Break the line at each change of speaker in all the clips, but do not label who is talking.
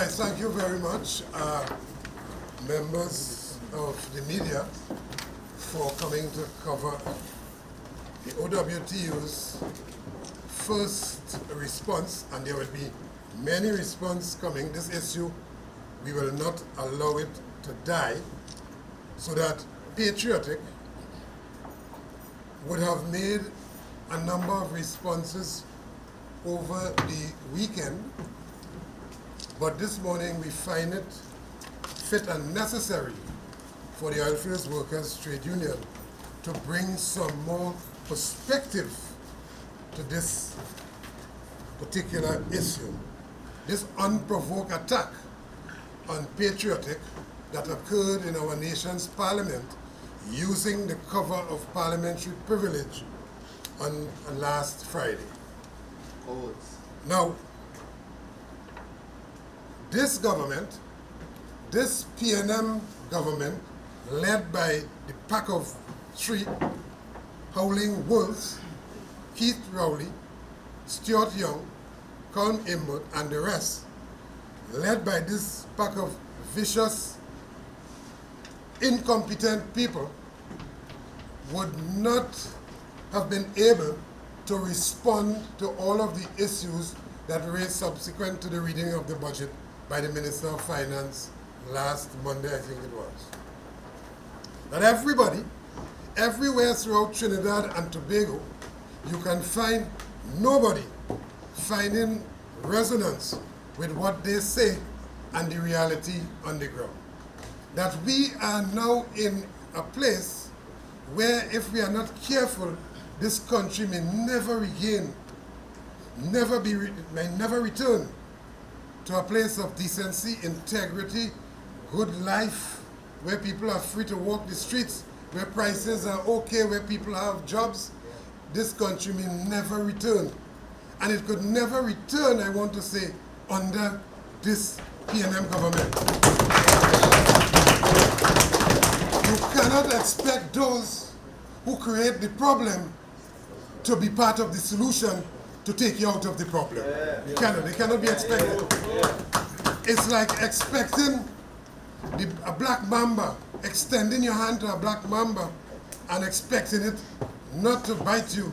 Right, thank you very much, members of the media, for coming to cover the OWTU's first response, and there will be many responses coming. This issue, we will not allow it to die, so that Patriotic would have made a number of responses over the weekend, but this morning we find it fit and necessary for the Oilfields Workers Trade Union to bring some more perspective to this particular issue. This unprovoked attack on Patriotic that occurred in our nation's parliament using the cover of parliamentary privilege on last Friday. Now, this government, this PNM government, led by the pack of three howling wolves, Keith Rowley, Stuart Young, Colm Imbert, and the rest, led by this pack of vicious, incompetent people, would not have been able to respond to all of the issues that raised subsequent to the reading of the budget by the Minister of Finance last Monday, I think it was. That everybody, everywhere throughout Trinidad and Tobago, you can find nobody finding resonance with what they say and the reality on the ground. That we are now in a place where, if we are not careful, this country may never regain, may never return to a place of decency, integrity, good life, where people are free to walk the streets, where prices are okay, where people have jobs. This country may never return. And it could never return, I want to say, under this PNM government. You cannot expect those who create the problem to be part of the solution to take you out of the problem. They cannot be expected. It's like expecting a black mamba, extending your hand to a black mamba and expecting it not to bite you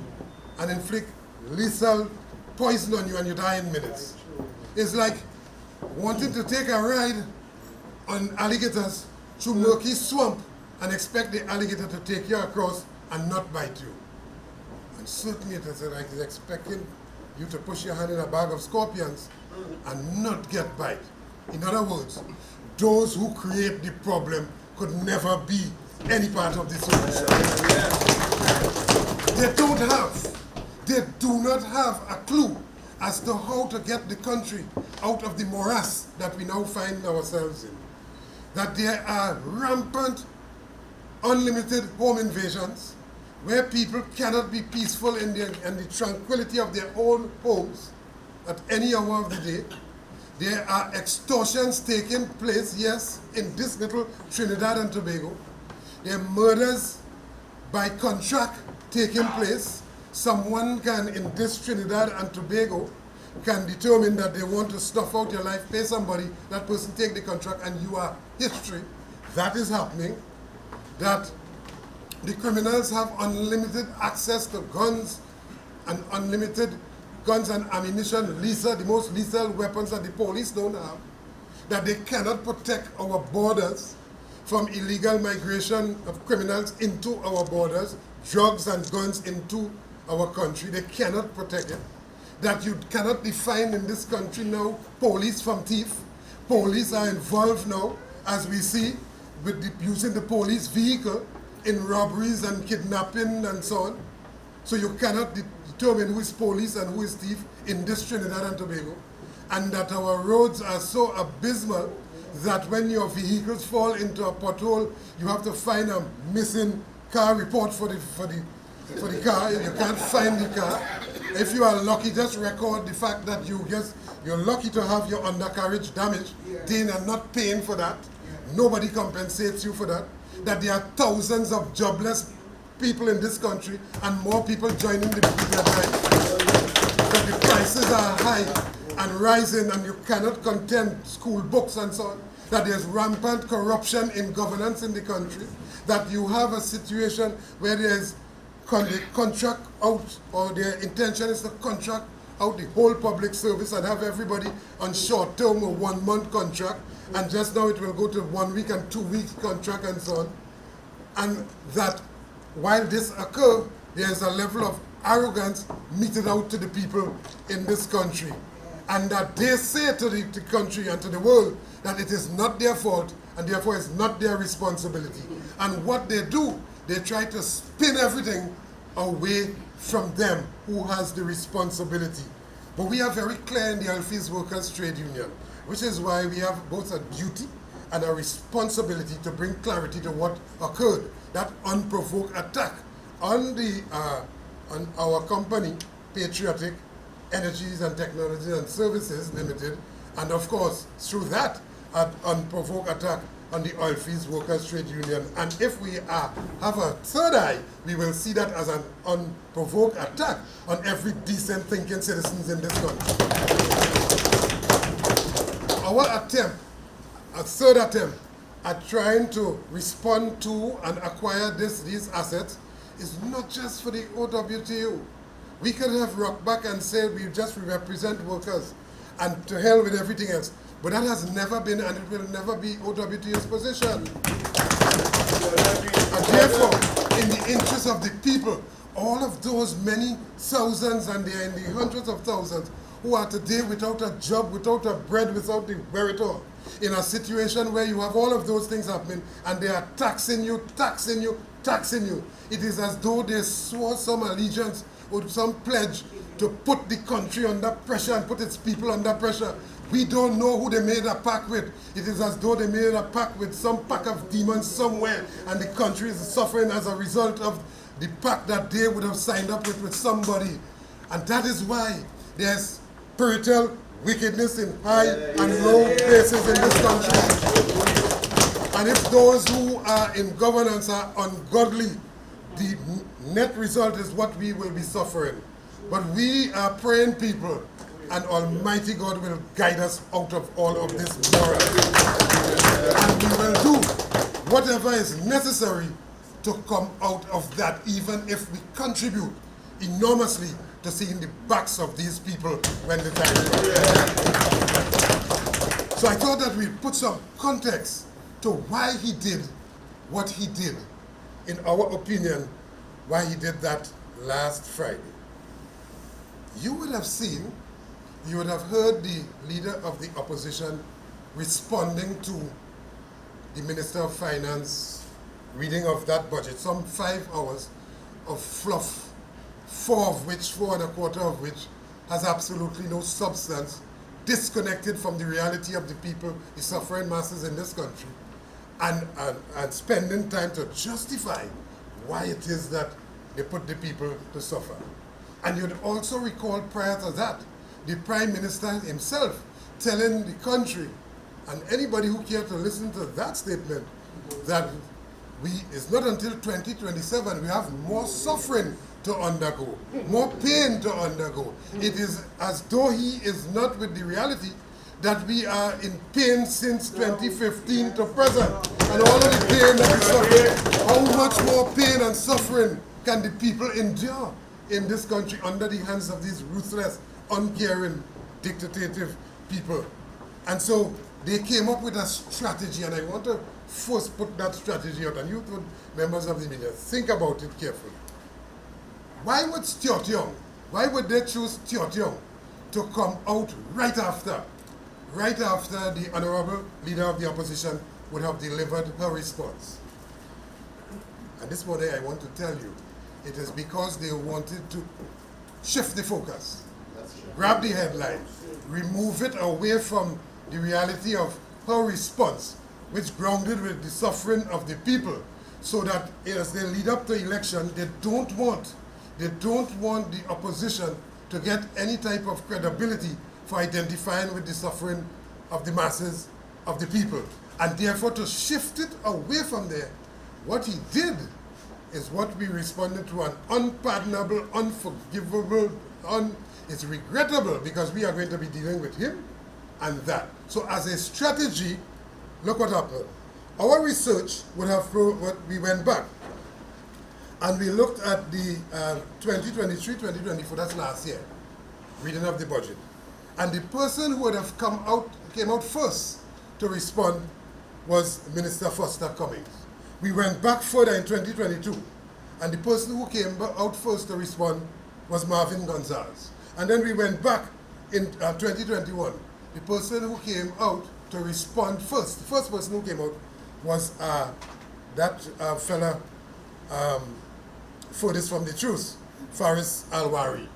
and inflict lethal poison on you and you die in minutes. It's like wanting to take a ride on alligators through murky swamp and expect the alligator to take you across and not bite you. And certainly it is like it's expecting you to push your hand in a bag of scorpions and not get bite. In other words, those who create the problem could never be any part of the solution. They do not have a clue as to how to get the country out of the morass that we now find ourselves in. That there are rampant, unlimited home invasions, where people cannot be peaceful in the tranquility of their own homes at any hour of the day. There are extortions taking place, yes, in this little Trinidad and Tobago. There are murders by contract taking place. Someone can, in this Trinidad and Tobago, can determine that they want to snuff out your life, pay somebody, that person take the contract, and you are history. That is happening. That the criminals have unlimited access to guns and unlimited guns and ammunition, the most lethal weapons that the police don't have, that they cannot protect our borders from illegal migration of criminals into our borders, drugs and guns into our country. They cannot protect it. That you cannot define in this country now police from thief. Police are involved now, as we see, with using the police vehicle in robberies and kidnapping and so on. So you cannot determine who is police and who is thief in this Trinidad and Tobago. And that our roads are so abysmal that when your vehicles fall into a pothole, you have to find a missing car report for the car. You can't find the car. If you are lucky, just record the fact that you're lucky to have your undercarriage damaged. They are not paying for that. Nobody compensates you for that. That there are thousands of jobless people in this country and more people joining the media drive. That the prices are high and rising, and you cannot contend school books and so on, that there's rampant corruption in governance in the country, that you have a situation where there's contract out, or their intention is to contract out the whole public service and have everybody on short-term or 1 month contract, and just now it will go to 1 week and 2 weeks contract and so on. And that while this occurs, there's a level of arrogance meted out to the people in this country. And that they say to the country and to the world that it is not their fault and therefore it's not their responsibility. And what they do, they try to spin everything away from them who has the responsibility. But we are very clear in the Office Workers Trade Union, which is why we have both a duty and a responsibility to bring clarity to what occurred, that unprovoked attack on on our company, Patriotic Energies and Technologies and Services Limited, and of course, through that, an unprovoked attack on the Oilfields Workers Trade Union. And if we have a third eye, we will see that as an unprovoked attack on every decent thinking citizens in this country. Our attempt, a third attempt at trying to respond to and acquire these assets is not just for the OWTU. We could have rocked back and said we just represent workers and to hell with everything else. But that has never been and it will never be OWTU's position. And therefore, in the interest of the people, all of those many thousands, and they are in the hundreds of thousands, who are today without a job, without a bread, without the wherewithal, in a situation where you have all of those things happening and they are taxing you, taxing you, taxing you. It is as though they swore some allegiance or some pledge to put the country under pressure and put its people under pressure. We don't know who they made a pact with. It is as though they made a pact with some pack of demons somewhere, and the country is suffering as a result of the pact that they would have signed up with somebody. And that is why there's spiritual wickedness in high and low places in this country. And if those who are in governance are ungodly, the net result is what we will be suffering. But we are praying people, and Almighty God will guide us out of all of this moral. And we will do whatever is necessary to come out of that, even if we contribute enormously to seeing the backs of these people when the time comes. So I thought that we'd put some context to why he did what he did, in our opinion, why he did that last Friday. You would have seen, you would have heard the leader of the opposition responding to the Minister of Finance reading of that budget, some 5 hours of fluff, 4 and a quarter of which has absolutely no substance, disconnected from the reality of the people, the suffering masses in this country, and spending time to justify why it is that they put the people to suffer. And you'd also recall prior to that, the Prime Minister himself telling the country, and anybody who cared to listen to that statement, that it's not until 2027 we have more suffering to undergo, more pain to undergo. It is as though he is not with the reality that we are in pain since 2015 to present. And all of the pain that we suffer, how much more pain and suffering can the people endure in this country under the hands of these ruthless, uncaring, dictative people? And so they came up with a strategy, and I want to first put that strategy out, and you members of the media, think about it carefully. Why would Stuart Young, why would they choose Stuart Young to come out right after the Honorable Leader of the Opposition would have delivered her response? And this morning I want to tell you, it is because they wanted to shift the focus, grab the headline, remove it away from the reality of her response, which grounded with the suffering of the people, so that as they lead up to election, they don't want the opposition to get any type of credibility for identifying with the suffering of the masses of the people. And therefore, to shift it away from there, what he did is what we responded to, an unpardonable, unforgivable, It's regrettable because we are going to be dealing with him and that. So as a strategy, look what happened. Our research would have we went back and we looked at the 2023-2024, that's last year, reading of the budget. And the person who would have came out first to respond was Minister Foster Cummings. We went back further in 2022, and the person who came out first to respond was Marvin Gonzalez. And then we went back in 2021. The person who came out to respond first, the first person who came out was that fella furthest from the truth, Faris Alwari.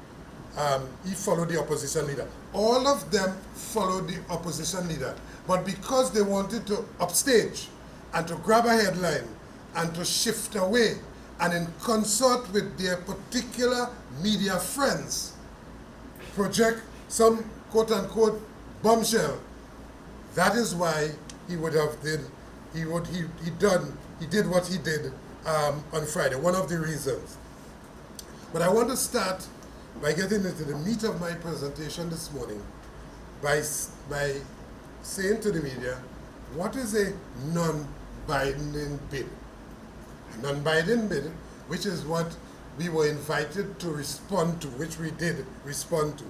He followed the opposition leader. All of them followed the opposition leader, but because they wanted to upstage and to grab a headline and to shift away and in consort with their particular media friends, project some quote-unquote bombshell. That is why he would have did what he did on Friday. One of the reasons. But I want to start by getting into the meat of my presentation this morning by saying to the media, what is a non-binding bid? A non-binding bid, which is what we were invited to respond to, which we did respond to.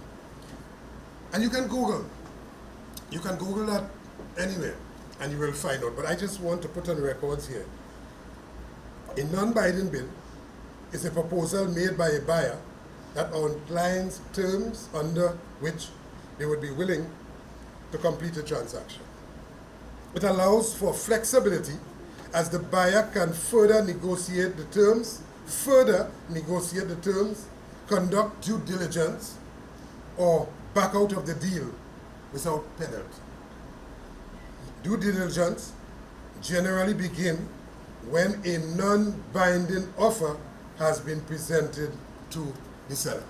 And you can Google that anywhere, and you will find out. But I just want to put on records here. A non-binding bid is a proposal made by a buyer that outlines terms under which they would be willing to complete a transaction. It allows for flexibility as the buyer can further negotiate the terms, conduct due diligence, or back out of the deal without penalty. Due diligence generally begin when a non-binding offer has been presented to the seller.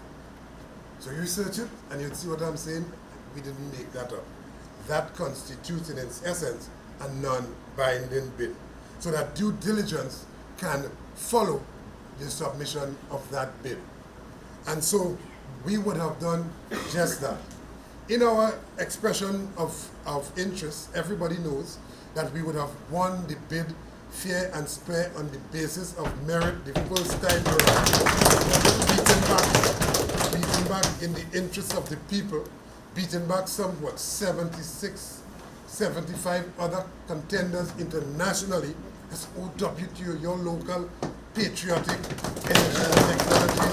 So you research it and you'll see what I'm saying. We didn't make that up. That constitutes in its essence a non-binding bid, so that due diligence can follow the submission of that bid. And so we would have done just that. In our expression of interest, everybody knows that we would have won the bid fair and square on the basis of merit the first time around. Beating back in the interest of the people, beating back some, 76, 75 other contenders internationally as OWTU, your local patriotic energy technology.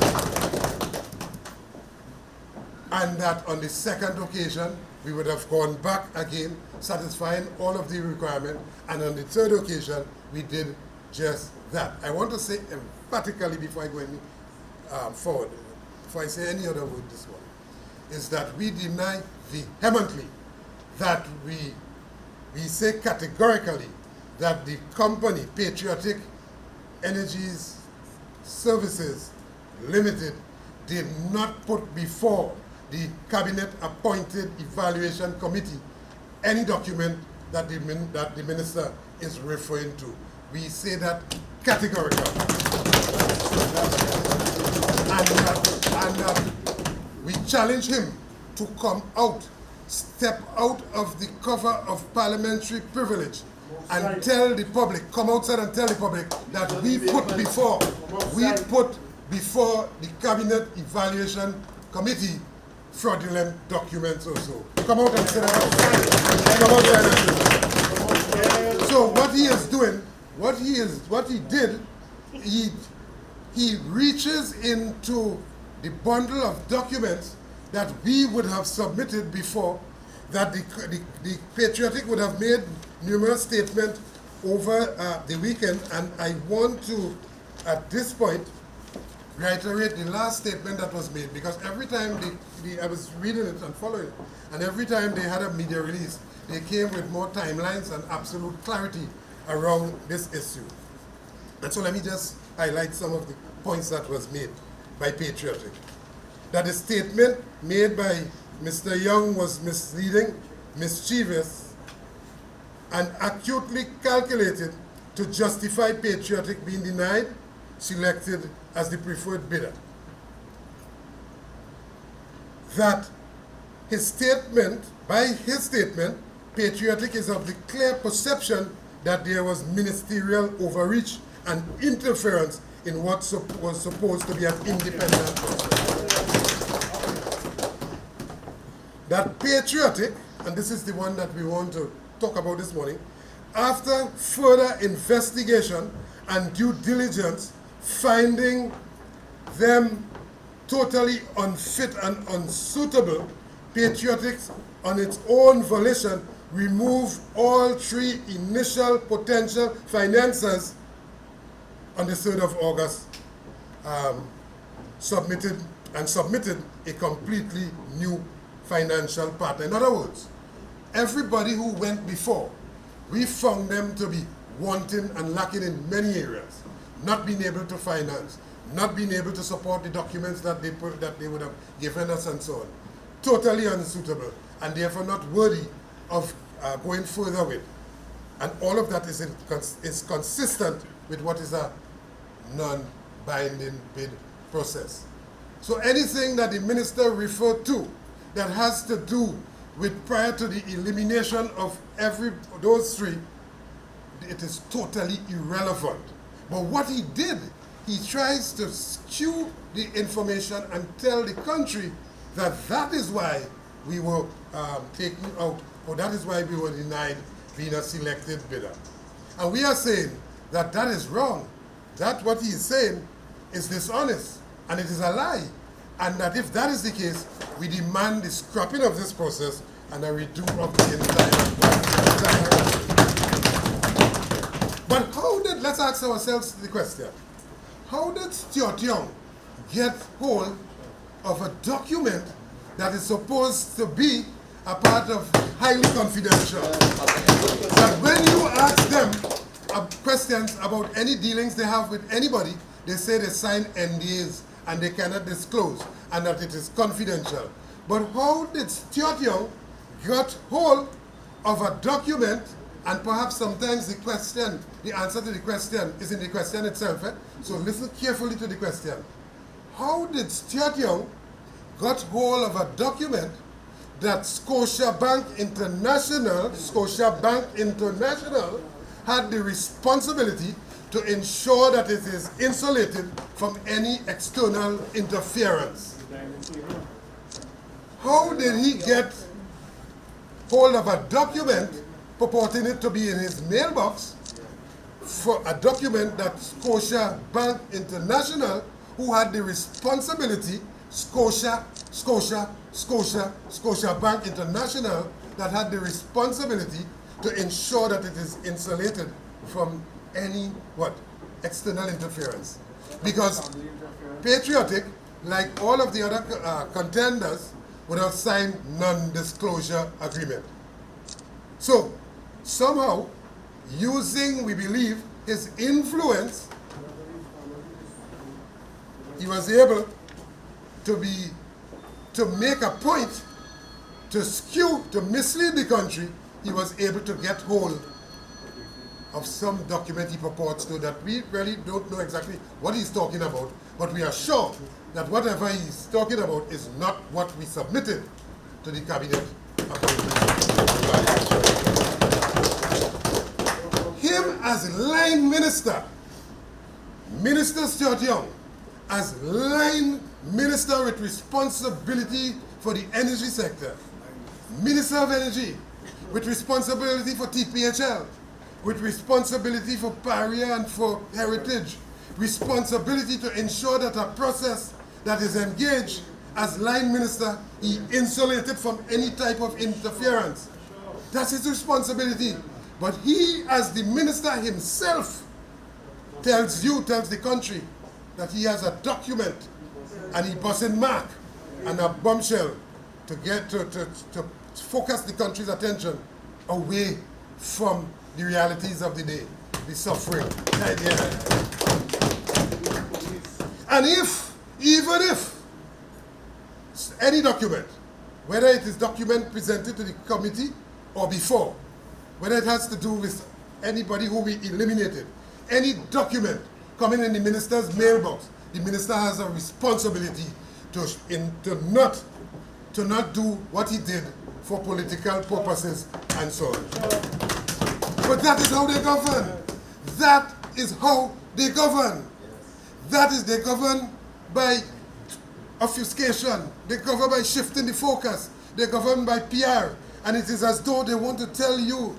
And that on the second occasion, we would have gone back again, satisfying all of the requirements, and on the third occasion, we did just that. I want to say emphatically before I go any forward, before I say any other word this morning, is that we deny vehemently that we say categorically that the company, Patriotic Energies Services Limited, did not put before the cabinet-appointed evaluation committee any document that the minister is referring to. We say that categorically. And we challenge him to come out, step out of the cover of parliamentary privilege and tell the public, come outside and tell the public that we put before the cabinet evaluation committee fraudulent documents or so. Come out and say that. Come outside and do it. So what he is doing, he reaches into the bundle of documents that we would have submitted before, that the Patriotic would have made numerous statements over the weekend, and I want to, at this point, reiterate the last statement that was made, because every time I was reading it and following it, and every time they had a media release, they came with more timelines and absolute clarity around this issue. And so let me just highlight some of the points that was made by Patriotic. That the statement made by Mr. Young was misleading, mischievous, and acutely calculated to justify Patriotic being denied, selected as the preferred bidder. that his statement, by his statement, Patriotic is of the clear perception that there was ministerial overreach and interference in what was supposed to be an independent process. That Patriotic, and this is the one that we want to talk about this morning, after further investigation and due diligence, finding them totally unfit and unsuitable, Patriotic, on its own volition, removed all 3 initial potential financiers on the 3rd of August, submitted a completely new financial partner. In other words, everybody who went before, we found them to be wanting and lacking in many areas, not being able to finance, not being able to support the documents that they would have given us and so on. Totally unsuitable and therefore not worthy of going further with. And all of that is consistent with what is a non-binding bid process. So anything that the minister referred to that has to do with prior to the elimination of those 3, it is totally irrelevant. But what he did, he tries to skew the information and tell the country that that is why we were taken out, or that is why we were denied being a selected bidder. And we are saying that that is wrong. That what he is saying is dishonest, and it is a lie. And that if that is the case, we demand the scrapping of this process and a redo of the entire. But how did, let's ask ourselves the question, how did Stuart Young get hold of a document that is supposed to be a part of highly confidential? That when you ask them questions about any dealings they have with anybody, they say they sign NDAs and they cannot disclose and that it is confidential. But how did Stuart Young got hold of a document, and perhaps sometimes the answer to the question is in the question itself, eh? So listen carefully to the question. How did Stuart Young got hold of a document that Scotiabank International had the responsibility to ensure that it is insulated from any external interference? How did he get hold of a document purporting it to be in his mailbox, for a document that Scotiabank International, who had the responsibility, Scotiabank International, that had the responsibility to ensure that it is insulated from any, external interference? Because Patriotic, like all of the other contenders, would have signed non-disclosure agreement. So, somehow, using, we believe, his influence, he was able to make a point, to skew, to mislead the country. He was able to get hold of some document he purports to that we really don't know exactly what he's talking about, but we are sure that whatever he's talking about is not what we submitted to the cabinet appointment. Him as line minister, Minister Stuart Young, as line minister with responsibility for the energy sector, Minister of Energy, with responsibility for TPHL, with responsibility for Paria and for Heritage, responsibility to ensure that a process that is engaged as line minister, he insulated from any type of interference. That's his responsibility. But he, as the minister himself, tells the country that he has a document and he busted mark and a bombshell to get to focus the country's attention away from the realities of the day, the suffering. And even if any document, whether it is document presented to the committee or before, whether it has to do with anybody who we eliminated, any document coming in the minister's mailbox, the minister has a responsibility to not to not do what he did for political purposes and so on. But that is how they govern. That is how they govern. That is, they govern by obfuscation. They govern by shifting the focus. They govern by PR. And it is as though they want to tell you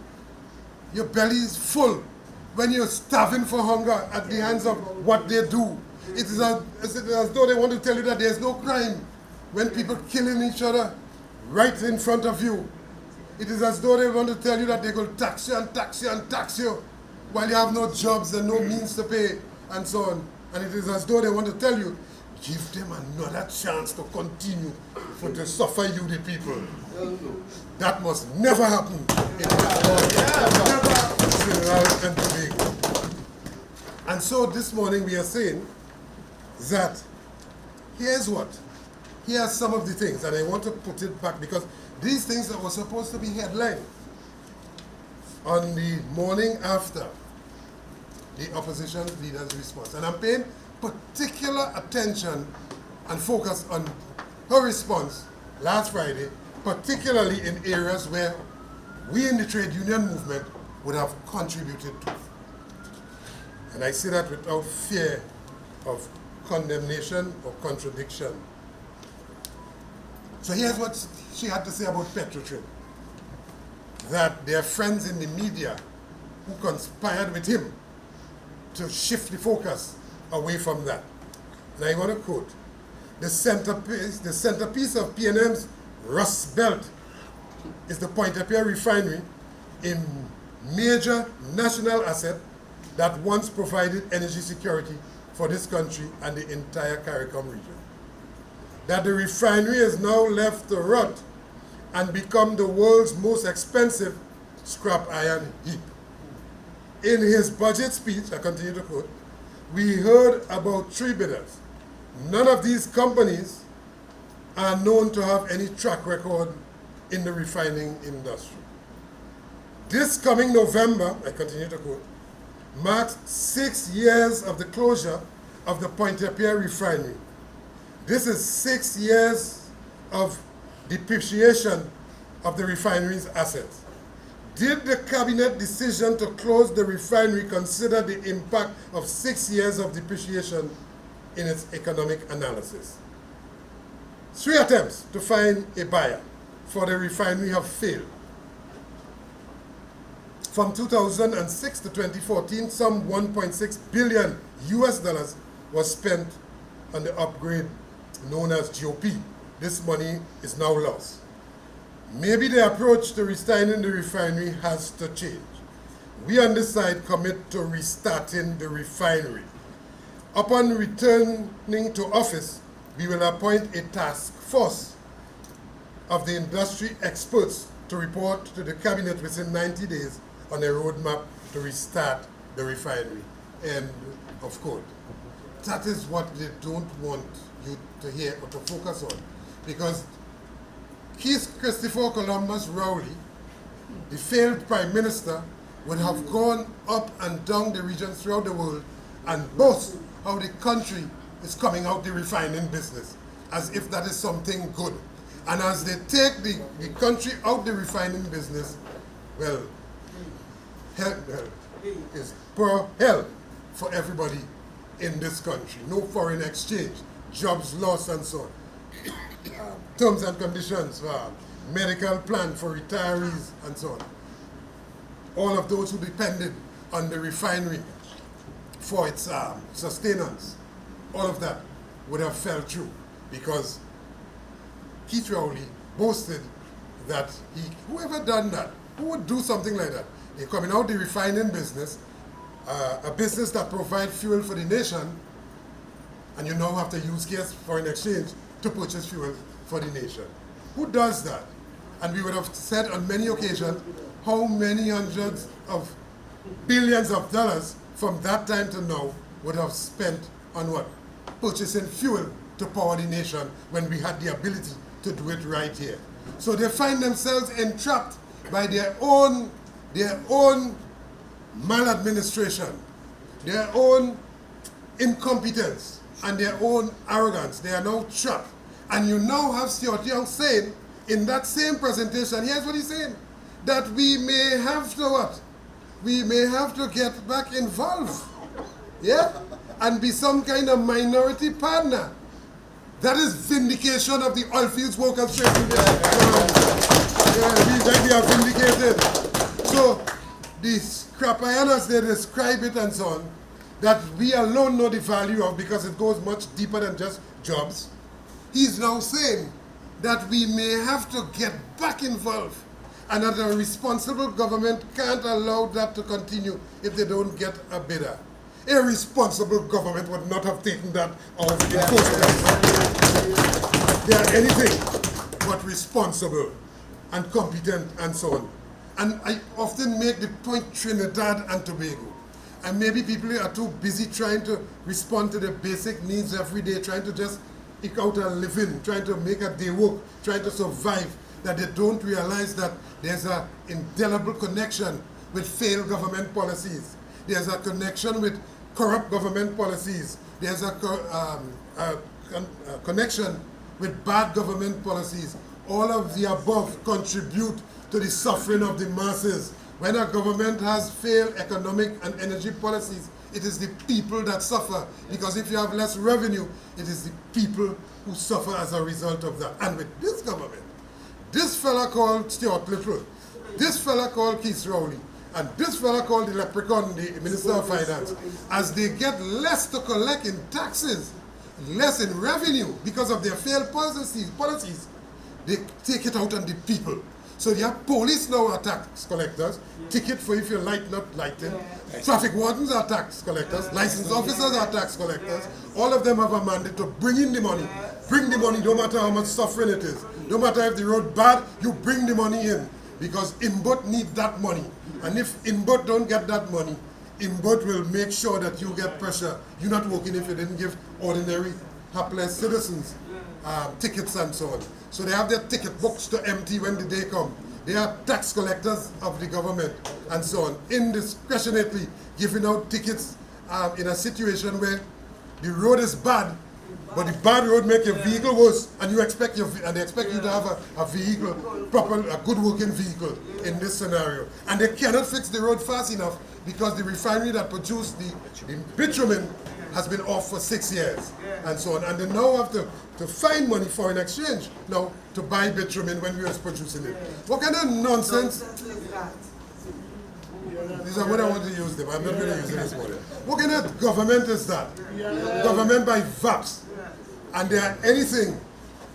your belly is full when you're starving for hunger at the hands of what they do. It is as though they want to tell you that there's no crime when people killing each other right in front of you. It is as though they want to tell you that they will tax you and tax you and tax you while you have no jobs and no means to pay and so on. And it is as though they want to tell you, give them another chance to continue to suffer you, the people. That must never happen in Trinidad and Tobago. And so this morning we are saying that here's what. Here are some of the things, and I want to put it back because these things that were supposed to be headline on the morning after the opposition leader's response. And I'm paying particular attention and focus on her response last Friday, particularly in areas where we in the trade union movement would have contributed to. And I say that without fear of condemnation or contradiction. So here's what she had to say about Petrotrin. That there are friends in the media who conspired with him to shift the focus away from that. And I want to quote, the centerpiece of PNM's Rust Belt is the Pointe-à-Pierre Refinery, a major national asset that once provided energy security for this country and the entire CARICOM region. That the refinery is now left to rot and become the world's most expensive scrap iron heap. In his budget speech, I continue to quote, we heard about 3 bidders. None of these companies are known to have any track record in the refining industry. This coming November, I continue to quote, marks 6 years of the closure of the Pointe-à-Pierre refinery. This is 6 years of depreciation of the refinery's assets. Did the cabinet decision to close the refinery consider the impact of 6 years of depreciation in its economic analysis? 3 attempts to find a buyer for the refinery have failed. From 2006 to 2014, some 1.6 billion US dollars was spent on the upgrade known as GOP. This money is now lost. Maybe the approach to restarting the refinery has to change. We on this side commit to restarting the refinery. Upon returning to office, we will appoint a task force of the industry experts to report to the cabinet within 90 days on a roadmap to restart the refinery. End of quote. That is what they don't want you to hear or to focus on. Because Keith Christopher Columbus Rowley, the failed prime minister, would have gone up and down the regions throughout the world and boast how the country is coming out the refining business, as if that is something good. And as they take the country out the refining business, well, hell is poor hell for everybody in this country. No foreign exchange, jobs lost and so on. Terms and conditions, medical plan for retirees and so on. All of those who depended on the refinery for its sustenance, all of that would have fell through because Keith Rowley boasted that whoever done that, who would do something like that? They're coming out the refining business, a business that provides fuel for the nation, and you now have to use scarce foreign exchange to purchase fuel for the nation. Who does that? And we would have said on many occasions how many hundreds of billions of dollars from that time to now would have spent on what? Purchasing fuel to power the nation when we had the ability to do it right here. So they find themselves entrapped by their own maladministration, their own incompetence, and their own arrogance. They are now trapped. And you now have Stuart Young saying, in that same presentation, here's what he's saying, that we may have to what? We may have to get back involved, yeah? And be some kind of minority partner. That is vindication of the oil fields workers trade union. We are vindicated. So, the scrappiron, as they describe it and so on, that we alone know the value of because it goes much deeper than just jobs. He's now saying that we may have to get back involved and that a responsible government can't allow that to continue if they don't get a bidder. A responsible government would not have taken that off the coast. They are anything but responsible and competent and so on. And I often make the point Trinidad and Tobago. And maybe people are too busy trying to respond to their basic needs every day, trying to just eke out a living, trying to make a day work, trying to survive, that they don't realize that there's an indelible connection with failed government policies. There's a connection with corrupt government policies. There's a connection with bad government policies. All of the above contribute to the suffering of the masses. When a government has failed economic and energy policies, it is the people that suffer. Because if you have less revenue, it is the people who suffer as a result of that. And with this government, this fella called Stuart Little, this fella called Keith Rowley, and this fella called the leprechaun, the Minister of Finance, as they get less to collect in taxes, less in revenue because of their failed policies, they take it out on the people. So you have police now are tax collectors, ticket for if you light not lighting, traffic wardens are tax collectors, license officers are tax collectors. All of them have a mandate to bring in the money. Bring the money, no matter how much suffering it is. No matter if the road bad, you bring the money in. Because Imbot need that money. And if Imbot don't get that money, Imbot will make sure that you get pressure. You're not working if you didn't give ordinary, hapless citizens tickets and so on. So they have their ticket books to empty when the day come. They are tax collectors of the government and so on, indiscriminately giving out tickets in a situation where the road is bad, but the bad road make your vehicle worse, and they expect you to have a vehicle, a good working vehicle in this scenario. And they cannot fix the road fast enough because the refinery that produced the bitumen has been off for 6 years and so on. And they now have to find money for an exchange now to buy bitumen when we was producing it. What kind of nonsense? These are what I want to use them. I'm not going to use it this morning. What kind of government is that? Government by VAPs. And they are anything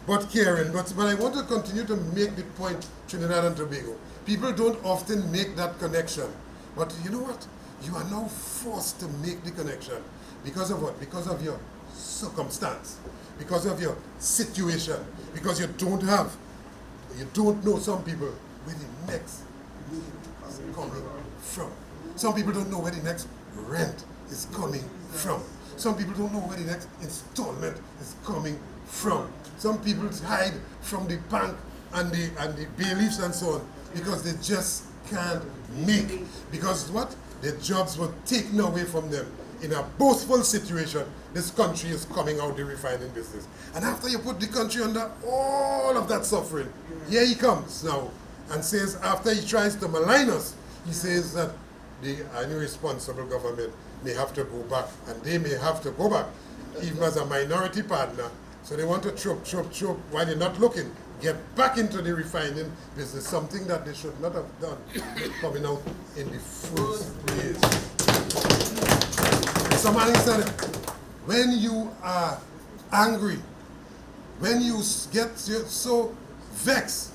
but caring. But I want to continue to make the point, Trinidad and Tobago. People don't often make that connection. But you know what? You are now forced to make the connection. Because of what? Because of your circumstance. Because of your situation. Because you don't know some people where the next meal is coming from. Some people don't know where the next rent is coming from. Some people don't know where the next installment is coming from. Some people hide from the bank and the bailiffs and so on because they just can't make. Because what? Their jobs were taken away from them. In a boastful situation, this country is coming out the refining business. And after you put the country under all of that suffering, here he comes now and says, after he tries to malign us, he says that the irresponsible government may have to go back, and they may have to go back, even as a minority partner. So they want to choke, while they're not looking, get back into the refining business, something that they should not have done coming out in the first place. Somebody said, when you are angry, when you get so vexed,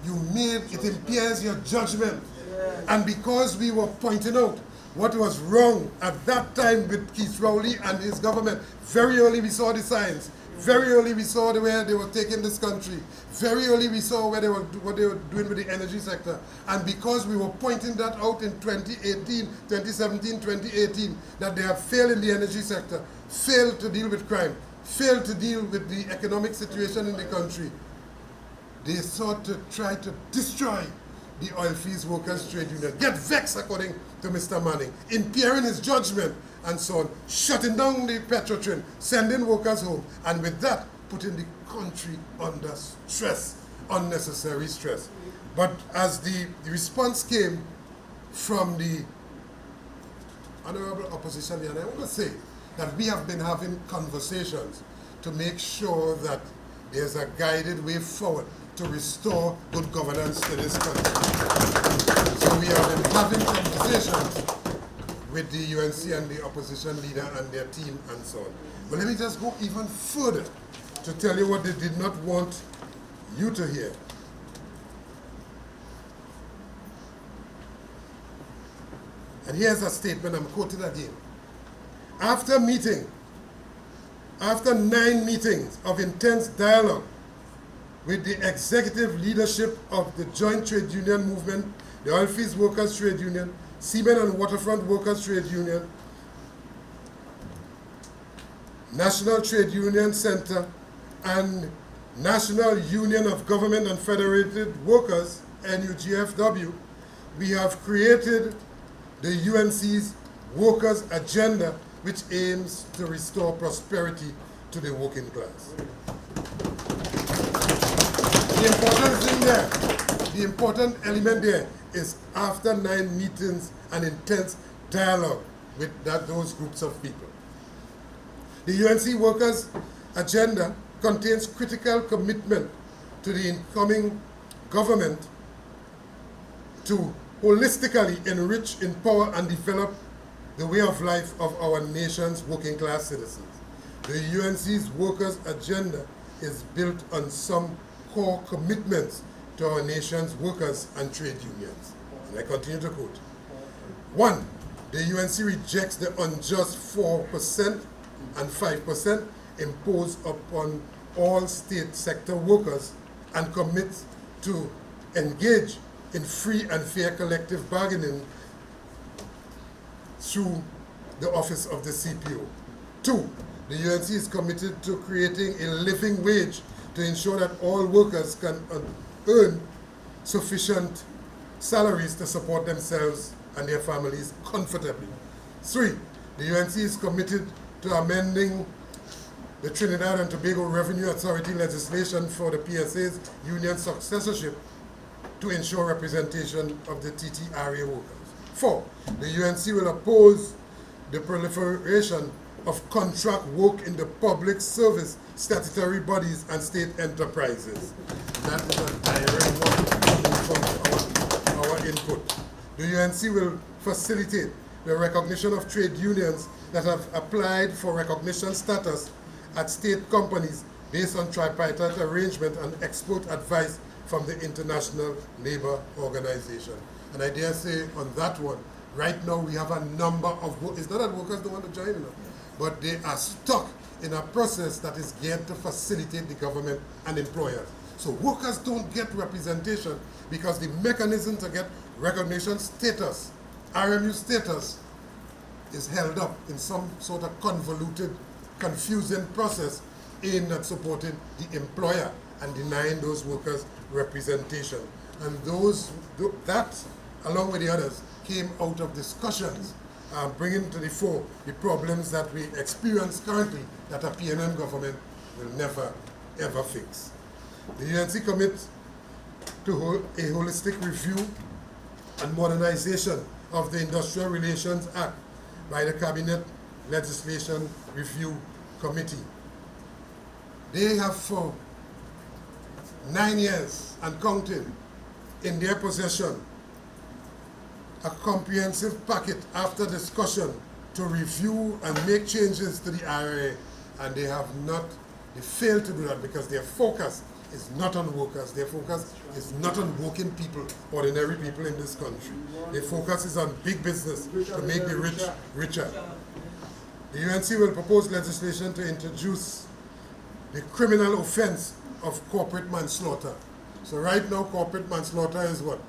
it impairs your judgment. And because we were pointing out what was wrong at that time with Keith Rowley and his government, very early we saw the signs. Very early we saw the way they were taking this country. Very early we saw what they were doing with the energy sector. And because we were pointing that out in 2017, 2018, that they have failed in the energy sector, failed to deal with crime, failed to deal with the economic situation in the country, they sought to try to destroy the oil fields workers trade union, get vexed according to Mr. Manning, impairing his judgment and so on, shutting down the Petrotrin, sending workers home, and with that, putting the country under stress, unnecessary stress. But as the response came from the honorable opposition, and I want to say that we have been having conversations to make sure that there's a guided way forward to restore good governance to this country. So we have been having conversations with the UNC and the opposition leader and their team and so on. But let me just go even further to tell you what they did not want you to hear. And here's a statement, I'm quoting again. After 9 meetings of intense dialogue with the executive leadership of the Joint Trade Union Movement, the Oilfields Workers Trade Union, Seamen and Waterfront Workers Trade Union, National Trade Union Center, and National Union of Government and Federated Workers, NUGFW, we have created the UNC's Workers' Agenda, which aims to restore prosperity to the working class. The important thing there, the important element there is after 9 meetings and intense dialogue with those groups of people. The UNC Workers' Agenda contains critical commitment to the incoming government to holistically enrich, empower, and develop the way of life of our nation's working class citizens. The UNC's Workers' Agenda is built on some core commitments to our nation's workers and trade unions. And I continue to quote. 1, the UNC rejects the unjust 4% and 5% imposed upon all state sector workers and commits to engage in free and fair collective bargaining through the office of the CPO. 2, the UNC is committed to creating a living wage to ensure that all workers can earn sufficient salaries to support themselves and their families comfortably. 3, the UNC is committed to amending the Trinidad and Tobago Revenue Authority legislation for the PSA's union successorship to ensure representation of the TTRA workers. 4, the UNC will oppose the proliferation of contract work in the public service, statutory bodies, and state enterprises. That is a direct one from our input. The UNC will facilitate the recognition of trade unions that have applied for recognition status at state companies based on tripartite arrangement and expert advice from the International Labour Organization. And I dare say on that one, right now we have a number of, it's not that workers don't want to join in, but they are stuck in a process that is geared to facilitate the government and employers. So workers don't get representation because the mechanism to get recognition status, RMU status, is held up in some sort of convoluted, confusing process aimed at supporting the employer and denying those workers representation. And that, along with the others, came out of discussions bringing to the fore the problems that we experience currently that a PNM government will never, ever fix. The UNC commits to a holistic review and modernization of the Industrial Relations Act by the Cabinet Legislation Review Committee. They have for 9 years and counting in their possession a comprehensive packet after discussion to review and make changes to the IRA, and they failed to do that because their focus is not on workers, their focus is not on working people, ordinary people in this country. Their focus is on big business to make the rich richer. The UNC will propose legislation to introduce the criminal offense of corporate manslaughter. So right now, corporate manslaughter is what?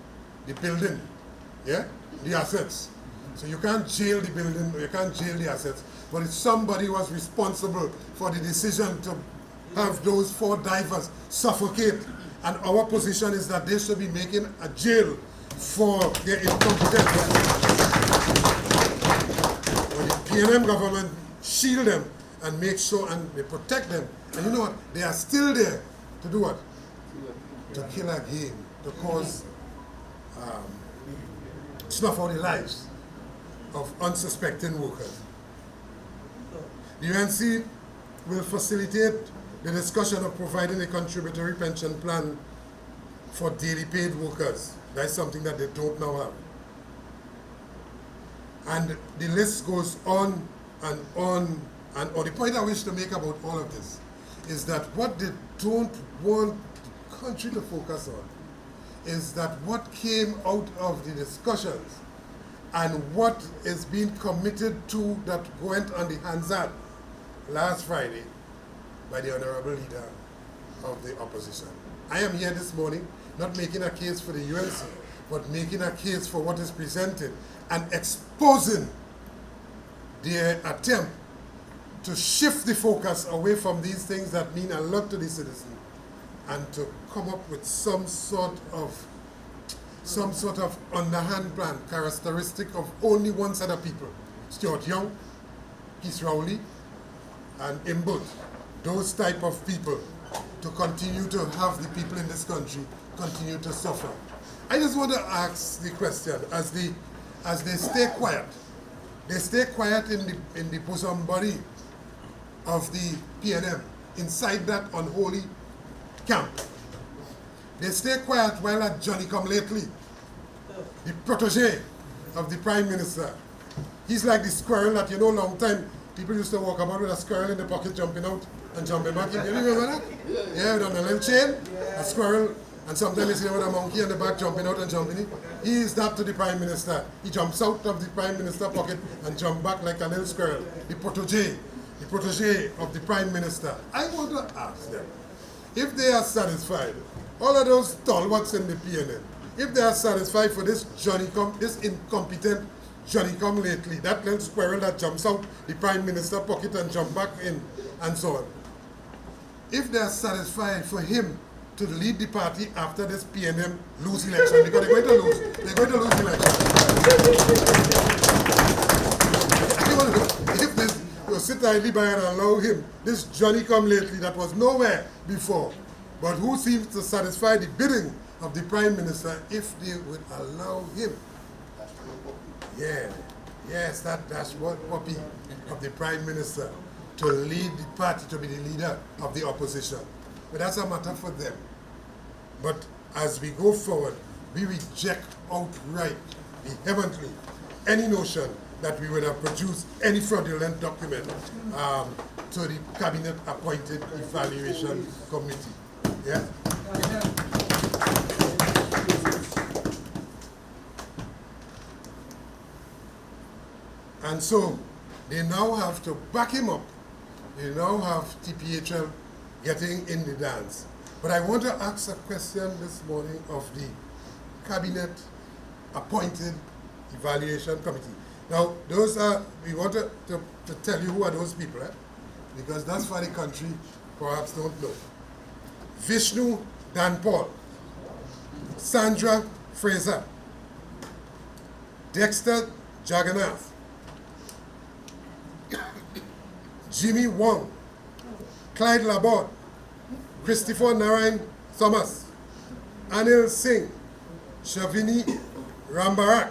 The building, yeah? The assets. So you can't jail the building, or you can't jail the assets, but if somebody was responsible for the decision to have those 4 divers suffocate, and our position is that they should be making a jail for their incompetence. But the PNM government shield them and make sure and they protect them. And you know what? They are still there to do what? To kill again, to cause snuff out the lives of unsuspecting workers. The UNC will facilitate the discussion of providing a contributory pension plan for daily paid workers. That's something that they don't now have. And the list goes on and on and on. The point I wish to make about all of this is that what they don't want the country to focus on is that what came out of the discussions and what is being committed to that went on the Hansard last Friday by the Honorable Leader of the Opposition. I am here this morning not making a case for the UNC, but making a case for what is presented and exposing their attempt to shift the focus away from these things that mean a lot to the citizen and to come up with some sort of underhand plan characteristic of only one set of people. Stuart Young, Keith Rowley, and Imbut. Those type of people to continue to have the people in this country continue to suffer. I just want to ask the question, as they stay quiet in the bosom body of the PNM, inside that unholy camp. They stay quiet while that Johnny come lately, the protege of the Prime Minister. He's like the squirrel that, long time people used to walk about with a squirrel in the pocket jumping out and jumping back in. You remember that? Yeah, with on a little chain, a squirrel, and sometimes you see with a monkey in the back jumping out and jumping in. He is that to the Prime Minister. He jumps out of the Prime Minister pocket and jumps back like a little squirrel. The protege of the Prime Minister. I want to ask them, if they are satisfied, all of those stalwarts in the PNN, if they are satisfied for this incompetent Johnny come lately, that little squirrel that jumps out the Prime Minister pocket and jump back in, and so on. If they are satisfied for him to lead the party after this PNM lose election, because they're going to lose election. If this will sit idly by and allow him, this Johnny come lately that was nowhere before, but who seems to satisfy the bidding of the Prime Minister, if they would allow him. Yes, that dashboard puppy of the Prime Minister to lead the party, to be the leader of the opposition. But that's a matter for them. But as we go forward, we reject outright, vehemently, any notion that we would have produced any fraudulent document to the cabinet-appointed evaluation committee. Yeah? And so they now have to back him up. They now have TPHL getting in the dance. But I want to ask a question this morning of the cabinet-appointed evaluation committee. Now, those are, we want to tell you who are those people, because that's why the country perhaps don't know. Vishnu Danpal, Sandra Fraser, Dexter Jagannath, Jimmy Wong, Clyde Laborde, Christopher Narayan Thomas, Anil Singh, Shavini Rambarak,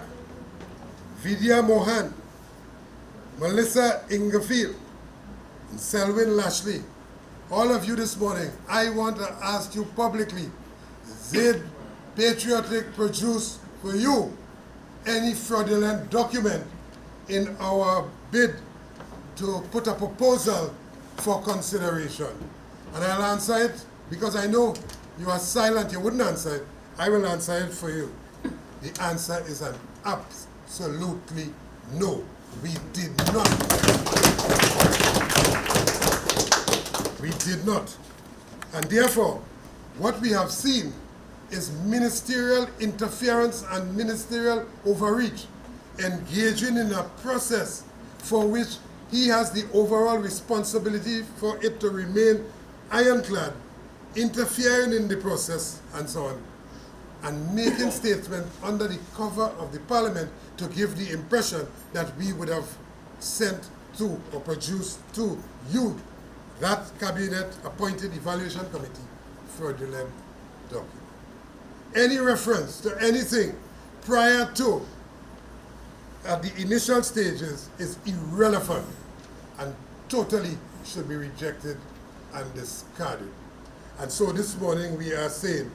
Vidya Mohan, Melissa Ingerfield, and Selwyn Lashley. All of you this morning, I want to ask you publicly, did Patriotic produce for you any fraudulent document in our bid to put a proposal for consideration? And I'll answer it because I know you are silent, you wouldn't answer it. I will answer it for you. The answer is an absolutely no. We did not. We did not. And therefore, what we have seen is ministerial interference and ministerial overreach, engaging in a process for which he has the overall responsibility for it to remain ironclad, interfering in the process and so on, and making statements under the cover of the parliament to give the impression that we would have sent to or produce to you, that cabinet-appointed evaluation committee, fraudulent document. Any reference to anything prior to, at the initial stages, is irrelevant and totally should be rejected and discarded. And so this morning we are saying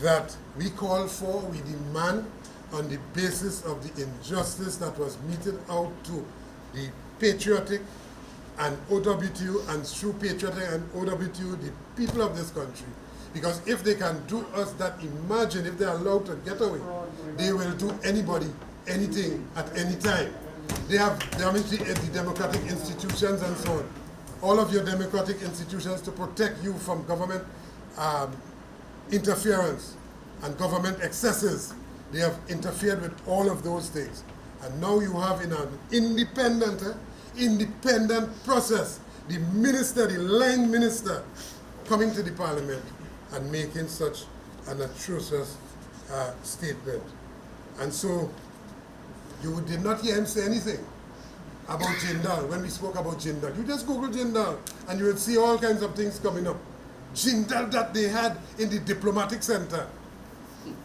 that we call for, we demand, on the basis of the injustice that was meted out to the patriotic and OWTU, and through patriotic and OWTU, the people of this country. Because if they can do us that, imagine if they're allowed to get away, they will do anybody, anything, at any time. They have damaged the democratic institutions and so on. All of your democratic institutions to protect you from government interference and government excesses. They have interfered with all of those things. And now you have in an independent process, the minister, the line minister, coming to the parliament and making such an atrocious statement. And so you did not hear him say anything about Jindal when we spoke about Jindal. You just Google Jindal and you will see all kinds of things coming up. Jindal that they had in the diplomatic center.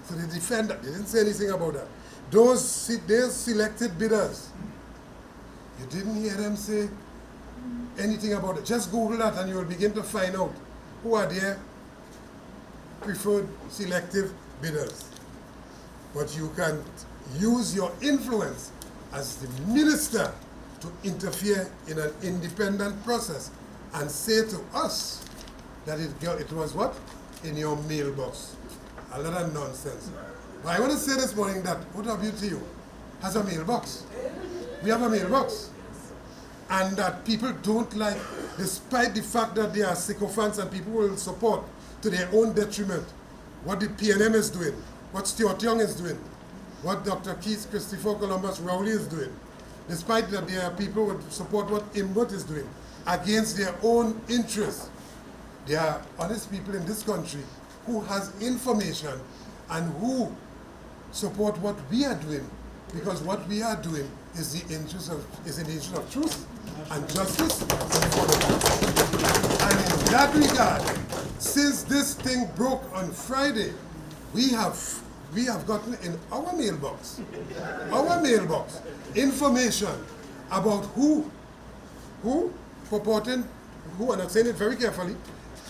So they defend that. They didn't say anything about that. Those selected bidders, you didn't hear them say anything about it. Just Google that and you will begin to find out who are their preferred selective bidders. But you can use your influence as the minister to interfere in an independent process and say to us that it was what? In your mailbox. A lot of nonsense. But I want to say this morning that OWTU has a mailbox. We have a mailbox. And that people don't like, despite the fact that they are sycophants and people will support to their own detriment, what the PNM is doing, what Stuart Young is doing, what Dr. Keith Christopher Columbus Rowley is doing, despite that there are people who support what Imbut is doing, against their own interests. There are honest people in this country who has information and who support what we are doing, because what we are doing is in the interest of truth and justice. And in that regard, since this thing broke on Friday, we have gotten in our mailbox information about who purporting, and I'm saying it very carefully,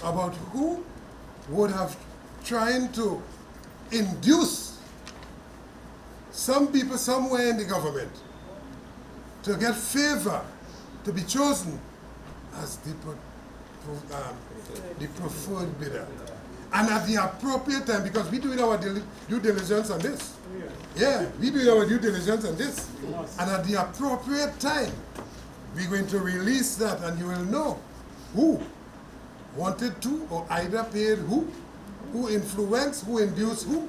about who would have trying to induce some people somewhere in the government to get favor, to be chosen as the preferred bidder. And at the appropriate time, because we're doing our due diligence on this. Yeah, we're doing our due diligence on this. And at the appropriate time, we're going to release that and you will know who wanted to or either paid who influenced, who induced who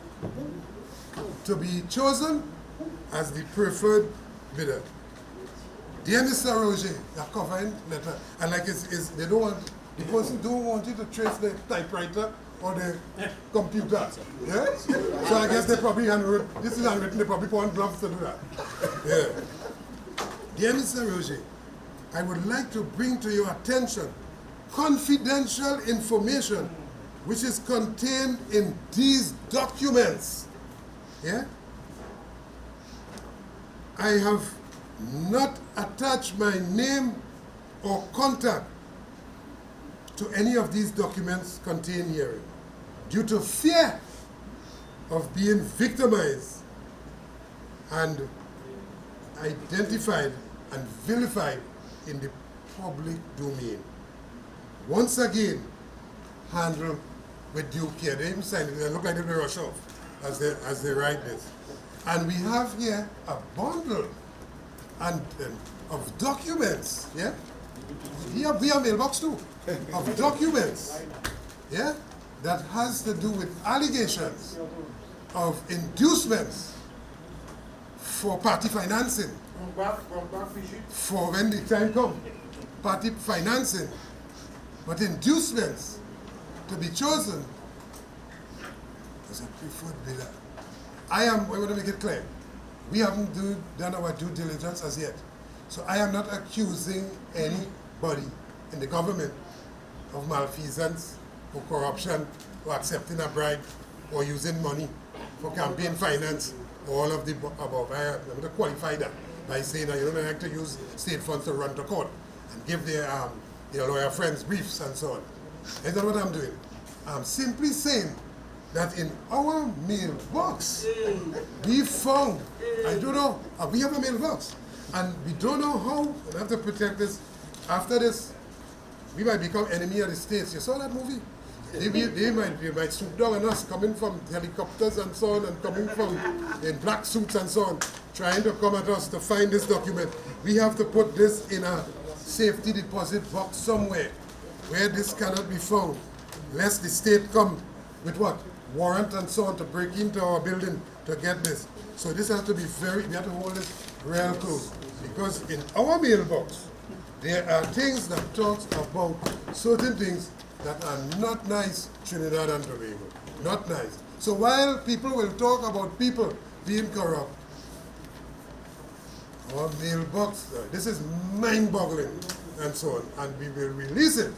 to be chosen as the preferred bidder. Dear Mr. Roget, the covering letter, and like they don't want, the person don't want you to trace the typewriter or the computer. Yeah? So I guess they probably handwritten, this is handwritten, they probably put on gloves to do that. Yeah. Dear Mr. Roget, I would like to bring to your attention confidential information which is contained in these documents. Yeah? I have not attached my name or contact to any of these documents contained here due to fear of being victimized and identified and vilified in the public domain. Once again, handle with due care. They even signed it, they look like they rush off as they write this. And we have here a bundle of documents, yeah? We have mailbox too, of documents, yeah? That has to do with allegations of inducements for party financing, for when the time comes, party financing, but inducements to be chosen as a preferred bidder. I want to make it clear, we haven't done our due diligence as yet. So I am not accusing anybody in the government of malfeasance or corruption or accepting a bribe or using money for campaign finance or all of the above. I'm going to qualify that by saying that you don't like to use state funds to run to court and give their lawyer friends briefs and so on. That's not what I'm doing. I'm simply saying that in our mailbox, we found, I don't know, we have a mailbox, and we don't know how, we have to protect this. After this, we might become enemy of the states. You saw that movie? They might swoop down on us, coming from helicopters and so on, and coming from in black suits and so on, trying to come at us to find this document. We have to put this in a safety deposit box somewhere where this cannot be found, lest the state come with what? Warrant and so on to break into our building to get this. So this has to be we have to hold this real close, because in our mailbox, there are things that talks about certain things that are not nice, Trinidad and Tobago. Not nice. So while people will talk about people being corrupt, our mailbox, this is mind-boggling and so on, and we will release it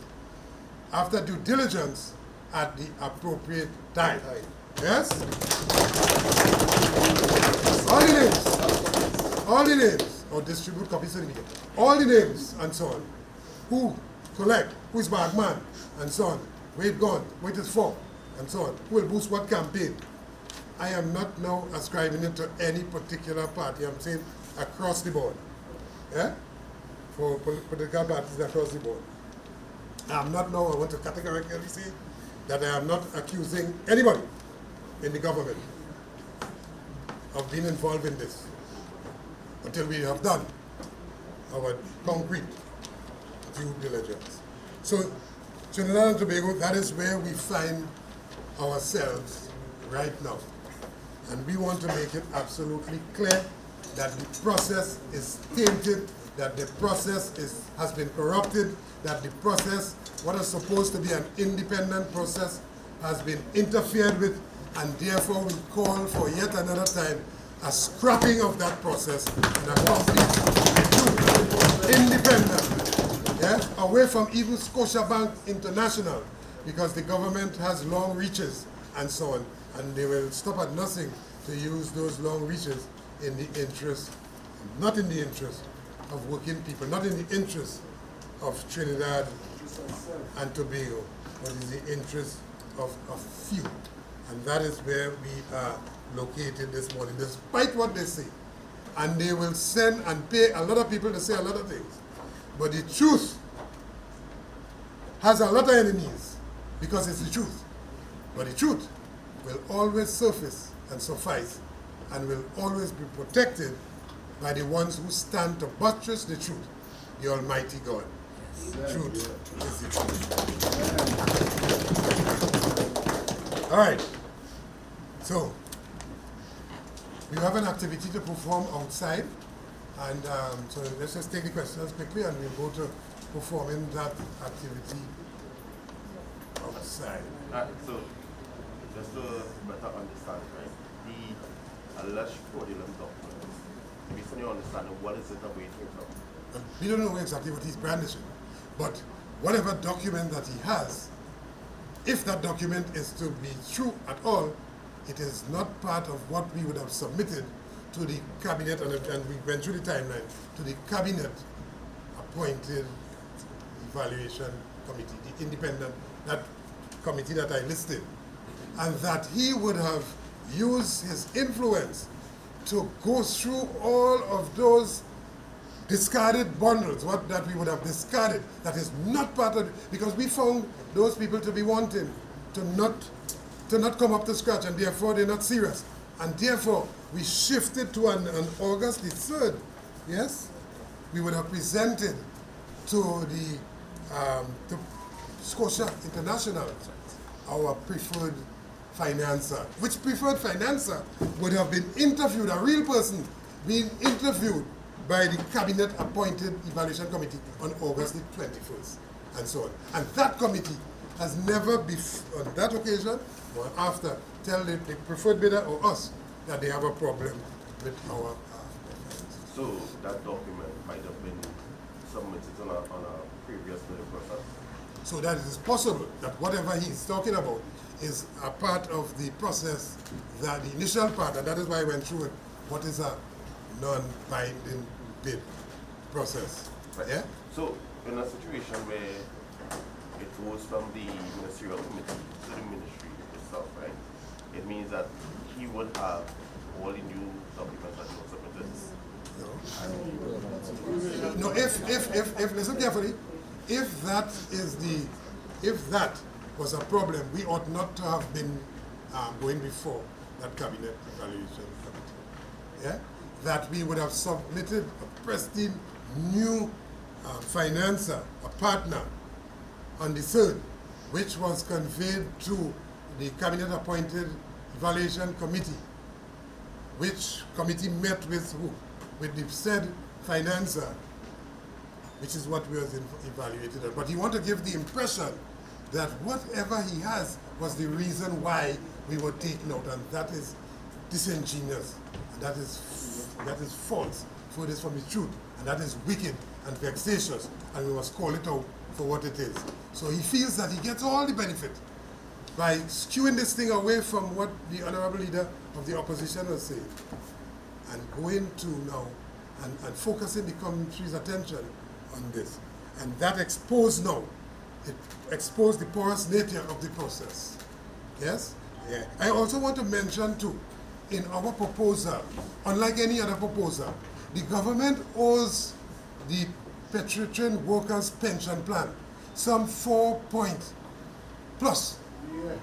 after due diligence at the appropriate time. Yes? All the names, or distribute copies to the media, all the names and so on, who collect, who is bagman, and so on, where it gone, where it is for, and so on, who will boost what campaign. I am not now ascribing it to any particular party. I'm saying across the board. Yeah? For political parties across the board. I'm not now, I want to categorically say that I am not accusing anybody in the government of being involved in this until we have done our concrete due diligence. So, Trinidad and Tobago, that is where we find ourselves right now. And we want to make it absolutely clear that the process is tainted, that the process has been corrupted, that the process, what is supposed to be an independent process, has been interfered with, and therefore we call for yet another time a scrapping of that process and a complete independent, yeah, away from even Scotiabank International, because the government has long reaches and so on, and they will stop at nothing to use those long reaches in the interest, not in the interest of working people, not in the interest of Trinidad and Tobago, but in the interest of few. And that is where we are located this morning, despite what they say. And they will send and pay a lot of people to say a lot of things. But the truth has a lot of enemies because it's the truth. But the truth will always surface and suffice and will always be protected by the ones who stand to buttress the truth, the Almighty God. Yes. Truth is the truth. All right. So, we have an activity to perform outside, and so let's just take the questions quickly and we'll go to performing that activity outside.
So, just to better understand, right, the alleged fraudulent documents, based on your understanding, what is it that we're talking about?
We don't know exactly what he's brandishing, but whatever document that he has, if that document is to be true at all, it is not part of what we would have submitted to the cabinet, and we went through the timeline, to the cabinet appointed evaluation committee, the independent, that committee that I listed, and that he would have used his influence to go through all of those discarded bundles, what that we would have discarded, that is not part of it, because we found those people to be wanting, to not come up to scratch, and therefore they're not serious. And therefore, we shifted to on August the 3rd, yes? We would have presented to the to Scotia International, our preferred financer, which preferred financer would have been interviewed, a real person being interviewed by the cabinet appointed evaluation committee on August the 21st, and so on. And that committee has never on that occasion or after tell the preferred bidder or us that they have a problem with our
So that document might have it on a previous bidding process.
So that it is possible that whatever he's talking about is a part of the process, that the initial part, and that is why I went through it, what is a non-binding bid process.
Right.
Yeah?
So in a situation where it goes from the Ministerial Committee to the Ministry itself, right? It means that he would have all the new documents that he was submitted.
No, if listen carefully, if that was a problem, we ought not to have been going before that cabinet evaluation committee. Yeah? That we would have submitted a pristine new financer, a partner, on the 3rd, which was conveyed to the cabinet appointed evaluation committee, which committee met with who? With the said financer, which is what we was evaluated on. But you want to give the impression that whatever he has was the reason why we were taken out, and that is disingenuous, and that is false, furthest from the truth, and that is wicked and vexatious, and we must call it out for what it is. So he feels that he gets all the benefit by skewing this thing away from what the Honorable Leader of the Opposition was saying, and going to now and focusing the country's attention on this. And that exposed now, it exposed the porous nature of the process. Yes? Yeah. I also want to mention too, in our proposal, unlike any other proposal, the government owes the Petrotrin workers' pension plan some 4 point plus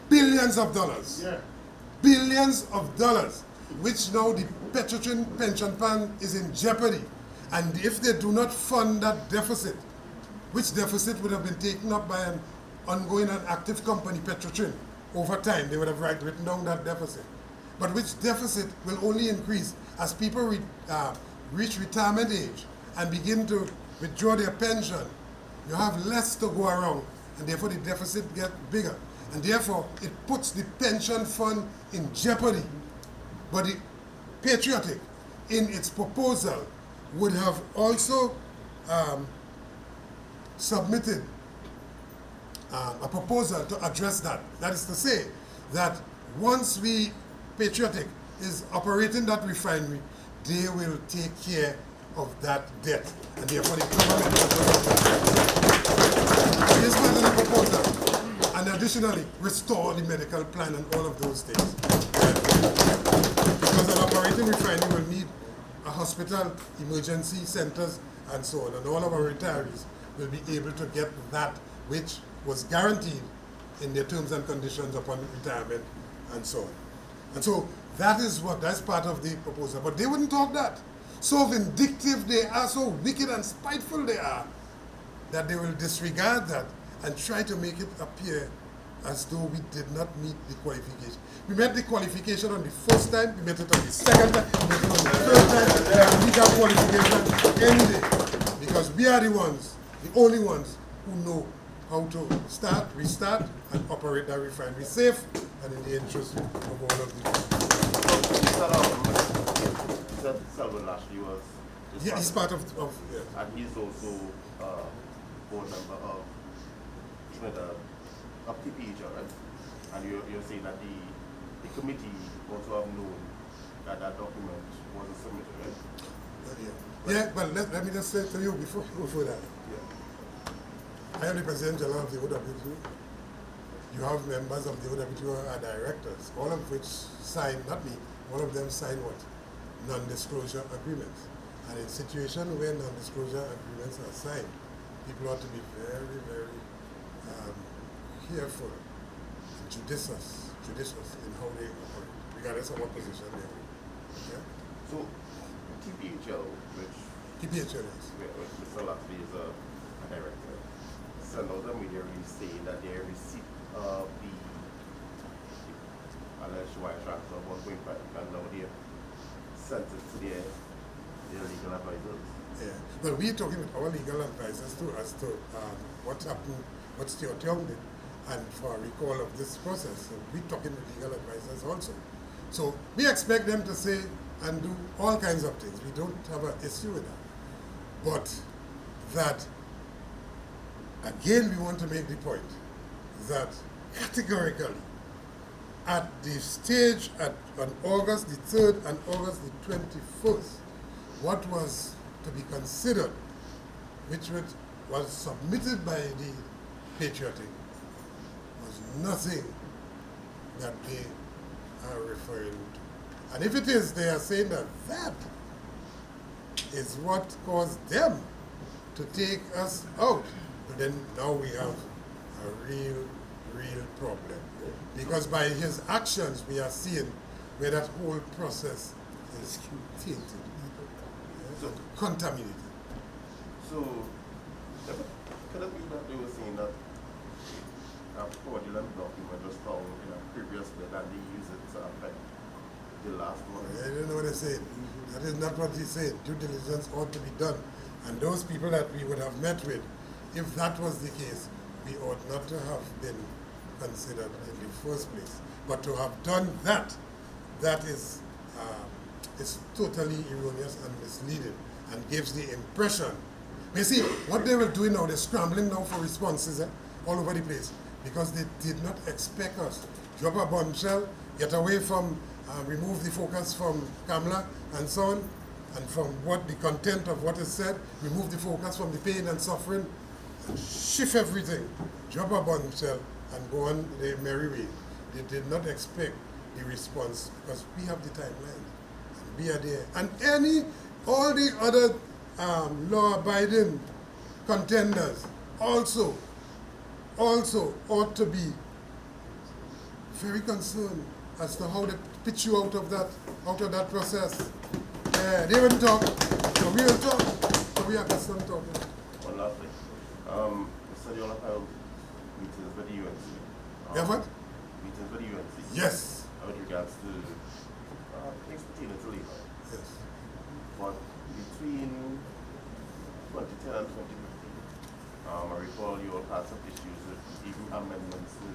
billions of dollars. Yeah. Billions of dollars, which now the Petrotrin pension plan is in jeopardy. And if they do not fund that deficit, which deficit would have been taken up by an ongoing and active company, Petrotrin, over time, they would have written down that deficit. But which deficit will only increase as people reach retirement age and begin to withdraw their pension. You have less to go around, and therefore the deficit gets bigger. And therefore, it puts the pension fund in jeopardy. But the Patriotic, in its proposal, would have also submitted a proposal to address that. That is to say, that once Patriotic is operating that refinery, they will take care of that debt. And therefore the government is part of the proposal. And additionally, restore the medical plan and all of those things. Because an operating refinery will need a hospital, emergency centers, and so on. And all of our retirees will be able to get that which was guaranteed in their terms and conditions upon retirement, and so on. And so that's part of the proposal. But they wouldn't talk that. So vindictive they are, so wicked and spiteful they are, that they will disregard that and try to make it appear as though we did not meet the qualification. We met the qualification on the first time, we met it on the second time, we met it on the third time, and we got qualification any day. Because we are the ones, the only ones who know how to start, restart, and operate that refinery safe and in the interest of all of the
Salvador Lashley was.
Yeah, he's part of
yeah. And he's also board member of PPH, right? And you're saying that the committee also have known that that document wasn't submitted, right?
Yeah, but let me just say to you before that. Yeah. I am the President General of the OWTU. You have members of the OWTU who are directors, all of which sign, not me, all of them sign what? Non-disclosure agreements. And in a situation where non-disclosure agreements are signed, people ought to be very, very careful and judicious in how they operate, regardless of what position they're in. Okay?
So, TPHL, which
TPHL is.
Which Mr. Lashley is a director, sent out a media release saying that their receipt of the alleged wire transfer of 1.5 and now they sent it to their legal advisors.
Yeah, well, we're talking with our legal advisors too as to what happened, what Stuart Young did, and for a recall of this process. So we're talking with legal advisors also. So we expect them to say and do all kinds of things. We don't have an issue with that. But that again, we want to make the point that categorically, at the stage on August the 3rd and August the 21st, what was to be considered, which was submitted by the Petrotrin, was nothing that they are referring to. And if it is, they are saying that that is what caused them to take us out. But then now we have a real problem. Because by his actions, we are seeing where that whole process is tainted, contaminated.
So, could it be that they were saying that a fraudulent document was found in a previous bill and they use it to affect the last one?
I don't know what they're saying. That is not what he's saying. Due diligence ought to be done. And those people that we would have met with, if that was the case, we ought not to have been considered in the first place. But to have done that, that is totally erroneous and misleading and gives the impression. You see, what they were doing now, they're scrambling now for responses all over the place because they did not expect us. Drop a bombshell, get away from, remove the focus from Kamala and so on, and from what the content of what is said, remove the focus from the pain and suffering, and shift everything, drop a bombshell, and go on the merry way. They did not expect the response because we have the timeline, and we are there. And all the other law-abiding contenders also ought to be very concerned as to how they pitch you out of that process. They wouldn't talk, so we will talk. So we are accustomed to talking.
One last thing. Mr. Yola filed meetings with the UNC.
You have what?
Meetings with the UNC.
Yes.
With regards to things pertaining to labor.
Yes.
But between 2010 and 2015, I recall you all had some issues with even amendments to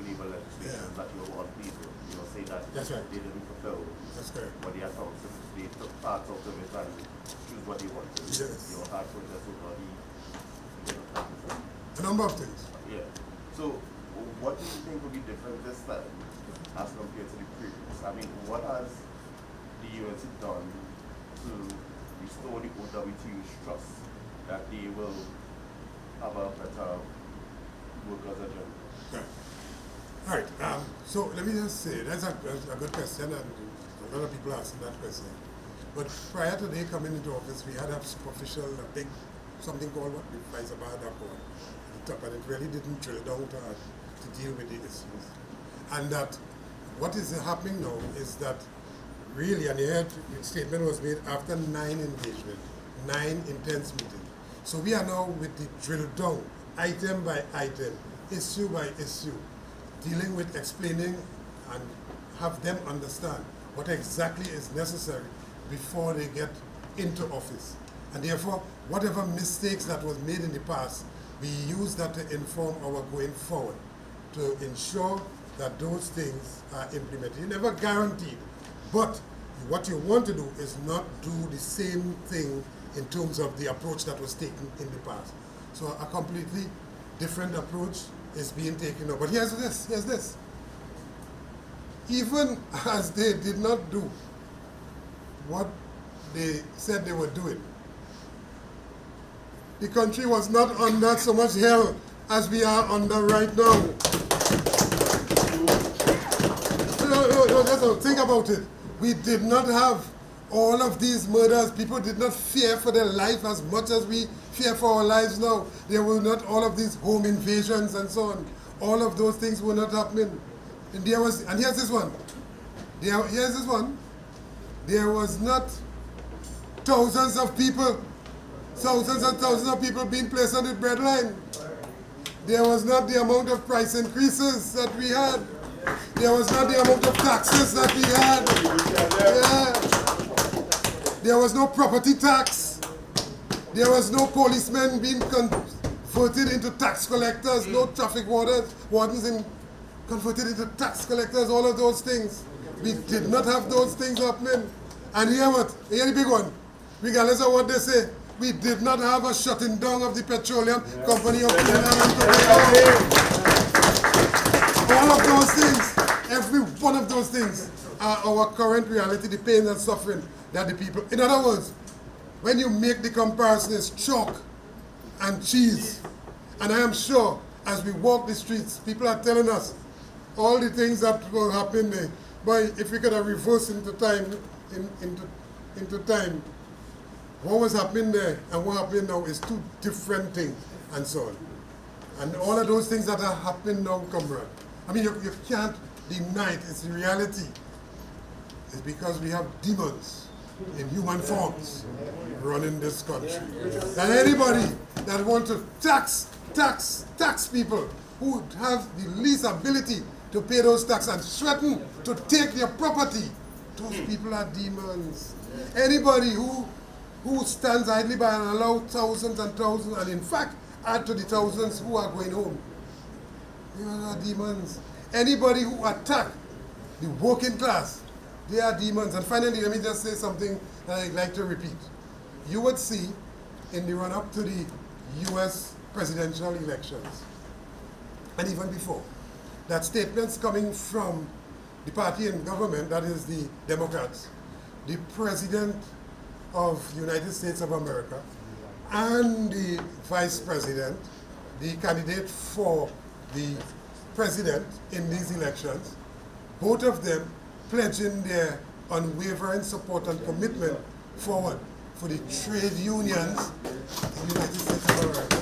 labor legislation that you were on paper. You know, say that
That's right.
they didn't fulfill
That's correct.
what they had promised. They took parts out of it and choose what they wanted.
Yes.
You know, hard protest over the
A number of things.
yeah. So, what do you think will be different this time as compared to the previous? I mean, what has the UNC done to restore the OWTU's trust that they will have a better workers' agenda?
Right. All right. So let me just say, that's a good question, and a lot of people asking that question. But prior to they coming into office, we had a superficial, something called what? The Vice Abad Accord at the top, and it really didn't drill down to deal with the issues. And that what is happening now is that really, and the statement was made after 9 engagement, 9 intense meetings. So we are now with the drill down, item by item, issue by issue, dealing with explaining and have them understand what exactly is necessary before they get into office. And therefore, whatever mistakes that was made in the past, we use that to inform our going forward, to ensure that those things are implemented. You never guaranteed, but what you want to do is not do the same thing in terms of the approach that was taken in the past. So a completely different approach is being taken up. But here's this. Even as they did not do what they said they were doing, the country was not under so much hell as we are under right now. No, think about it. We did not have all of these murders. People did not fear for their life as much as we fear for our lives now. There were not all of these home invasions and so on. All of those things were not happening. And here's this one. Here's this one. There was not thousands and thousands of people being placed on the breadline. There was not the amount of price increases that we had. There was not the amount of taxes that we had. Yeah. There was no property tax. There was no policemen being converted into tax collectors, no traffic wardens converted into tax collectors, all of those things. We did not have those things happening. And here the big one, regardless of what they say, We did not have a shutting down of the petroleum company of Trinidad and Tobago. All of those things, every one of those things are our current reality, the pain and suffering that the people, in other words, when you make the comparison, it's chalk and cheese. And I am sure as we walk the streets, people are telling us all the things that will happen there. But if we could have reversed into time, into time, what was happening there and what happening now is two different things, and so on. And all of those things that are happening now, comrade, I mean, you can't deny it, it's the reality. It's because we have demons in human forms running this country. And anybody that wants to tax people who have the least ability to pay those taxes and threaten to take their property, those people are demons. Anybody who stands idly by and allow thousands and thousands, and in fact add to the thousands who are going home, they are demons. Anybody who attack the working class, they are demons. And finally, let me just say something that I'd like to repeat. You would see in the run-up to the US presidential elections, and even before, that statements coming from the party in government, that is the Democrats, the President of the United States of America, and the Vice President, the candidate for the President in these elections, both of them pledging their unwavering support and commitment forward for the trade unions in the United States of America.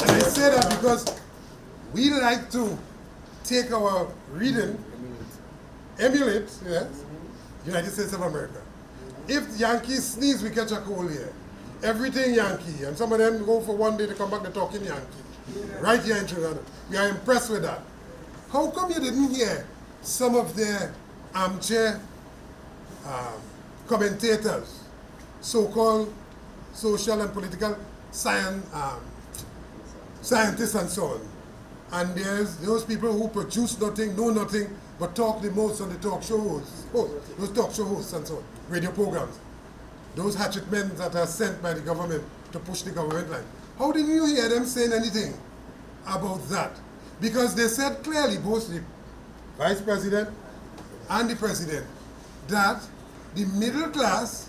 And I say that because we like to take our reading, emulate, yes, United States of America. If Yankees sneeze, we catch a cold here. Everything Yankee, and some of them go for one day to come back to talking Yankee. Right here in Trinidad. We are impressed with that. How come you didn't hear some of their armchair commentators, so-called social and political scientists and so on? And there's those people who produce nothing, know nothing, but talk the most on the talk show hosts, those talk show hosts and so on, radio programs. Those hatchet men that are sent by the government to push the government line. How didn't you hear them saying anything about that? Because they said clearly, both the Vice President and the President, that the middle class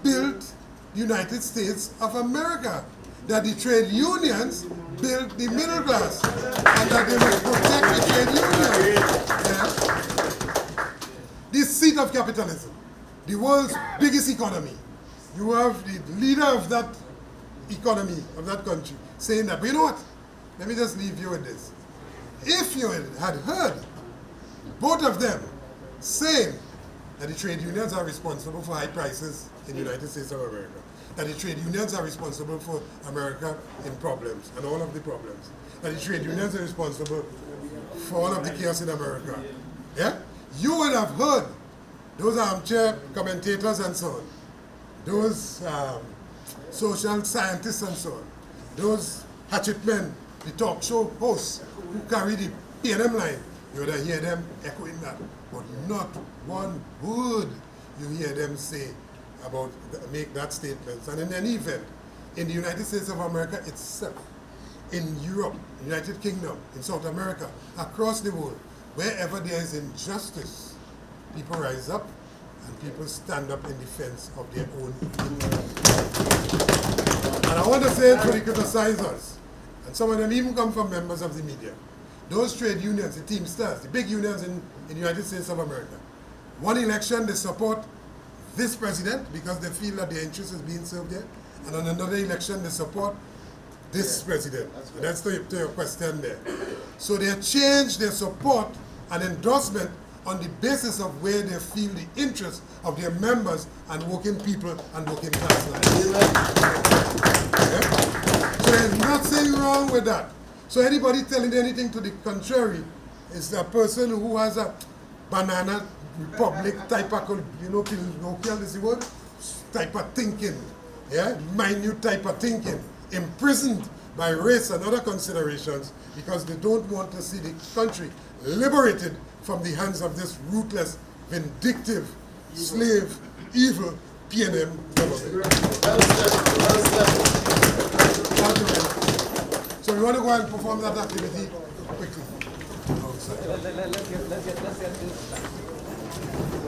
built the United States of America, that the trade unions built the middle class, and that they must protect the trade unions. Yeah. The seat of capitalism, the world's biggest economy. You have the leader of that economy, of that country, saying that. But you know what? Let me just leave you with this. If you had heard both of them saying that the trade unions are responsible for high prices in the United States of America, that the trade unions are responsible for America in problems and all of the problems, that the trade unions are responsible for all of the chaos in America, yeah? You would have heard those armchair commentators and so on, those social scientists and so on, those hatchet men, the talk show hosts who carry the P&M line, you would hear them echoing that. But not one word you hear them say about, make that statement. And in any event, in the United States of America itself, in Europe, United Kingdom, in South America, across the world, wherever there is injustice, people rise up and people stand up in defense of their own interests. And I want to say to the criticizers, and some of them even come from members of the media, those trade unions, the Teamsters, the big unions in the United States of America, one election they support this president because they feel that their interest is being served there, and on another election they support this president. And that's to your question there. So they change their support and endorsement on the basis of where they feel the interest of their members and working people and working class lives. Yeah? So there's nothing wrong with that. So anybody telling anything to the contrary is a person who has a banana republic type of, colloquial is the word, type of thinking, yeah, minute type of thinking, imprisoned by race and other considerations because they don't want to see the country liberated from the hands of this ruthless, vindictive, slave, evil P&M government.
Well said.
Thank you very much. So we want to go and perform that activity quickly. Outside.
Let's get this.